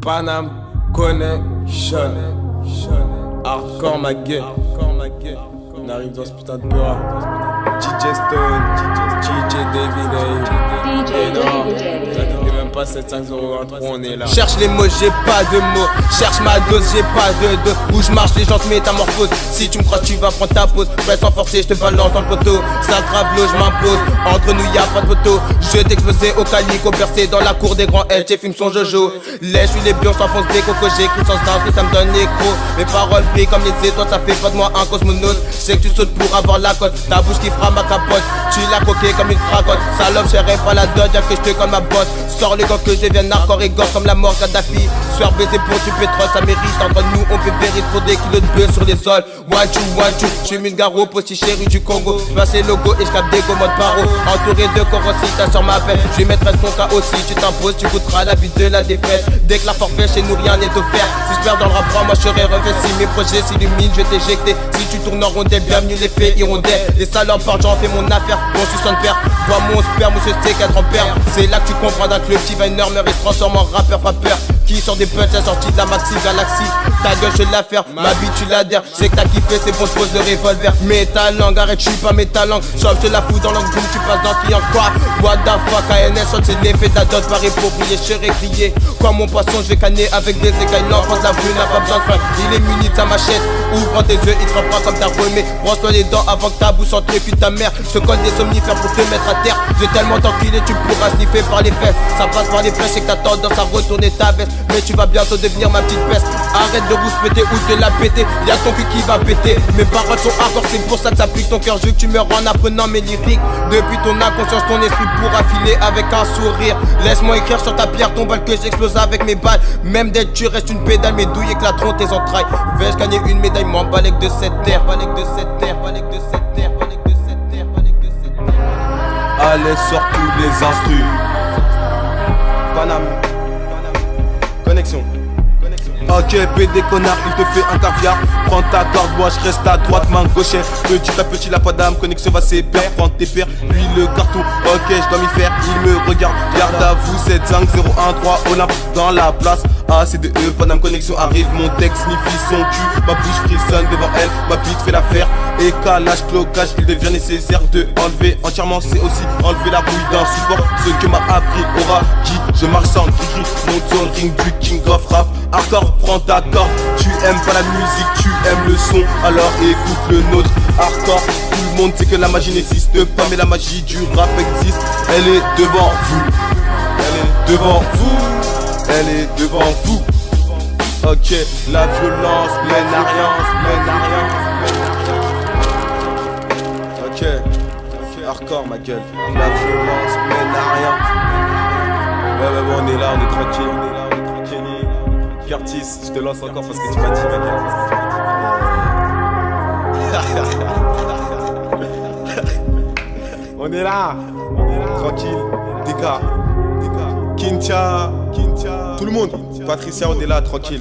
Panam Connection. Hardcore ma gueule. On arrive dans ce putain de peur. DJ Stone, DJ David A. Et non, t'es même pas 7501, on est là. Cherche les mots, j'ai pas de mots. Cherche ma dose, j'ai pas de dos. Où je marche, les gens se métamorphosent. Si tu me crois, tu vas prendre ta pause. Presse sans forcer, je te balance dans le poteau. Ça grave l'eau, je m'impose. Entre nous, y'a pas de photo. Je t'explosais au calico, bercé dans la cour des grands L. J'ai fume son Jojo. Lèche, je suis les bions, s'enfonce des cocos. J'écris sans sens, que ça me donne l'écro. Mes paroles brillent comme les étoiles, ça fait pas de moi un cosmonaute. Je sais que tu sautes pour avoir la cote. Ta bouche qui fera ma capote. Tu l'as coqué comme une cracotte. Salope, j'serai pas la dot, y'a que j'te comme ma botte. Sors les gants que je devienne hardcore et gore comme la mort Kadhafi. Soir baisé pour du pétrole, ça mérite. Entre nous, on peut périr pour des kilos de bœuf sur les sols. One two, j'suis Milgaro, postiché rue du Congo. J'passe les logos et j'capte des go mode paro. Entouré de corosita sur ma pelle. J'vais mettre son cas aussi. Tu t'imposes, tu goûteras la vie de la défaite. Dès que la forfait, chez nous rien n'est offert. Si j'perds dans le rap, moi j'serai refait. Si mes projets s'illuminent, j'vais t'éjecter. Si tu tournes en rondelle, bienvenue les faits hirondelles. Les salopes par j'en fais mon affaire. Mon sous-son père, bois mon sperme ou ce steak à grand-père. C'est là que tu comprendras que le petit Viner meurt et se transforme en rappeur frappeur. Qui sort des punchs à sortie de la Maxi Galaxy. Ta gueule je la faire, ma vie tu l'adhères. C'est que t'as kiffé, c'est bon, je pose le revolver. Mets ta langue, arrête, je suis pas mets ta langue. Sauf je te la fous dans l'angle, boum, tu passes dans le client. Quoi? What the fuck, ANS, c'est l'effet de la dot, pareil pour briller, je serai crié. Comme mon poisson, je vais canner avec des écailles. L'enfant de la rue n'a pas besoin de frein. Il est muni de sa machette. Ouvre tes yeux, il te reprend comme ta remée. Brosse-toi les dents avant que ta bouche entre les culs de ta mère. Je te colle des somnifères pour te mettre à terre. J'ai tellement t'enculé, tu pourras sniffer par les fesses. Ça passe par les flèches, c'est que t'as tendance à retourner ta veste. Mais tu vas bientôt devenir ma petite peste. Arrête de rouge péter ou de la péter. Y'a ton cul qui va péter. Mes paroles sont hardcore, c'est pour ça que ça pique ton cœur. Je veux que tu meurs en apprenant mes lyriques. Depuis ton inconscience, ton esprit pourra filer avec un sourire. Laisse-moi écrire sur ta pierre ton balle que j'explose avec mes balles. Même d'être tu restes une pédale, mes douilles éclateront tes entrailles. Vais-je gagner une médaille, m'en balèque de cette terre. Balèque de cette terre, balèque de cette terre, balèque de cette terre, balèque de cette terre. Allez, sors tous les instrus. Panam Connexion. Ok, PD connard, il te fait un caviar. Prends ta corde, moi je reste à droite, main gauche. Petit à petit, la pas d'âme, connexion va s'épaire. Prends tes pères, lui le carton. Ok, je dois m'y faire, il me regarde. Garde à vous, 75013 Olympe dans la place. ACDE, Panam Connexion arrive, mon texte signifie son cul. Ma bouche frissonne devant elle, ma bite fait l'affaire. Écalage, clocage, il devient nécessaire de enlever entièrement, c'est aussi enlever la bouille d'un support. Ce que m'a appris Aura, qui je marche sans gris, monte sur le ring du king of rap. Hardcore, prends ta corde, tu aimes pas la musique, tu aimes le son, alors écoute le nôtre. Hardcore, tout le monde sait que la magie n'existe pas, mais la magie du rap existe. Elle est devant vous, elle est devant vous, elle est devant vous. Ok, la violence mène à rien, mène à rien. Ok, hardcore ma gueule, la violence mène à rien. Ouais, on est là, on est tranquille, on est là, on est tranquille. Curtis, je te lance encore parce que tu m'as dit ma gueule. On est là, tranquille. Dika, Kintia, tout le monde. Patricia, on est là, tranquille.